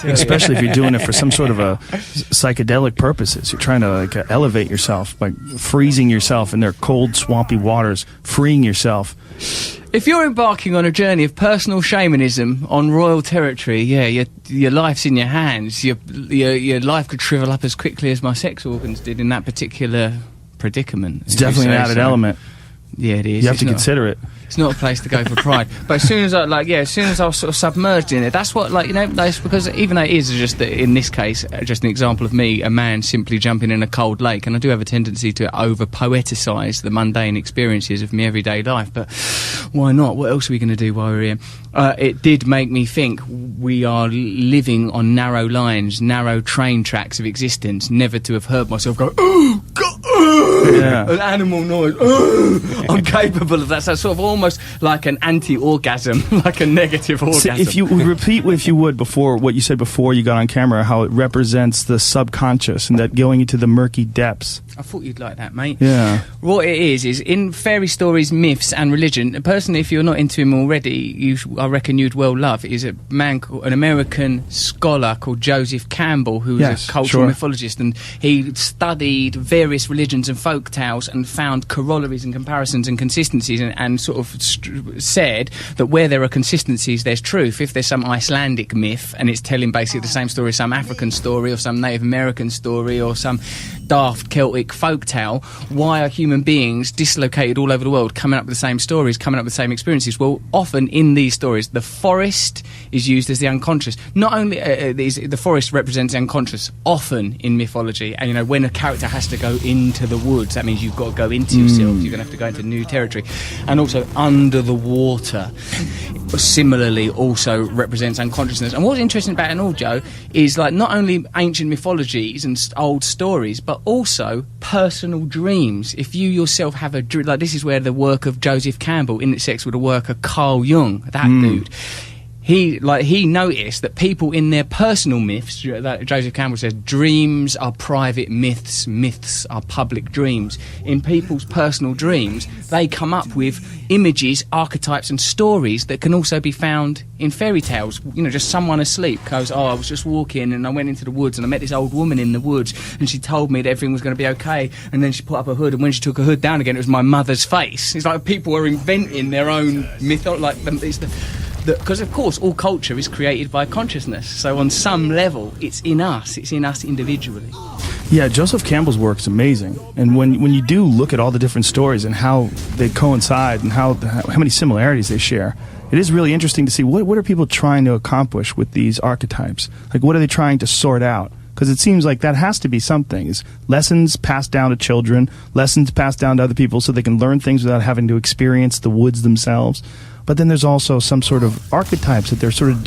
especially if you're doing it for some sort of a psychedelic purposes. You're trying to like elevate yourself by freezing yourself in their cold, swampy waters, freeing yourself. If you're embarking on a journey of personal shamanism on royal territory, yeah, your life's in your hands. Your life could shrivel up as quickly as my sex organs did in that particular predicament. It's definitely an added element. Yeah, it is. You have to consider it. It's not a place to go for pride. But as soon as I was sort of submerged in it, that's what, like, you know, that's because even though it is just, in this case, just an example of me, a man simply jumping in a cold lake, and I do have a tendency to over-poeticise the mundane experiences of my everyday life, but why not? What else are we going to do while we're here? It did make me think we are living on narrow lines, narrow train tracks of existence, never to have heard myself go, oh, God! An animal noise. I'm capable of that. So sort of almost like an anti-orgasm, like a negative orgasm. So if you would repeat, if you would, before what you said before you got on camera, how it represents the subconscious and that going into the murky depths. I thought you'd like that, mate. Yeah. What it is in fairy stories, myths, and religion. Personally, if you're not into him already, I reckon you'd well love. Is a man, an American scholar called Joseph Campbell, who's a cultural mythologist, and he studied various religions and folk tales and found corollaries and comparisons and consistencies, and sort of said that where there are consistencies, there's truth. If there's some Icelandic myth and it's telling basically the same story as some African story or some Native American story or some daft Celtic folk tale, why are human beings dislocated all over the world coming up with the same stories, coming up with the same experiences? Well, often in these stories, the forest is used as the unconscious. Not only the forest represents the unconscious, often in mythology, and you know, when a character has to go into the woods, that means you've got to go into yourself, you're going to have to go into new territory. And also under the water, similarly, also represents unconsciousness. And what's interesting about it all, Joe, is like not only ancient mythologies and old stories, but also personal dreams. If you yourself have a dream, like this is where the work of Joseph Campbell intersects with the work of Carl Jung, that dude. He noticed that people in their personal myths, that Joseph Campbell says, dreams are private myths, myths are public dreams. In people's personal dreams, they come up with images, archetypes and stories that can also be found in fairy tales. You know, just someone asleep goes, oh, I was just walking and I went into the woods and I met this old woman in the woods and she told me that everything was going to be okay, and then she put up her hood, and when she took her hood down again, it was my mother's face. It's like people are inventing their own myth, like it's because of course all culture is created by consciousness, so on some level it's in us individually. Yeah, Joseph Campbell's work is amazing, and when you do look at all the different stories and how they coincide and how many similarities they share, it is really interesting to see what are people trying to accomplish with these archetypes. Like, what are they trying to sort out? Because it seems like that has to be something. Is lessons passed down to children, lessons passed down to other people so they can learn things without having to experience the woods themselves. But then there's also some sort of archetypes that they're sort of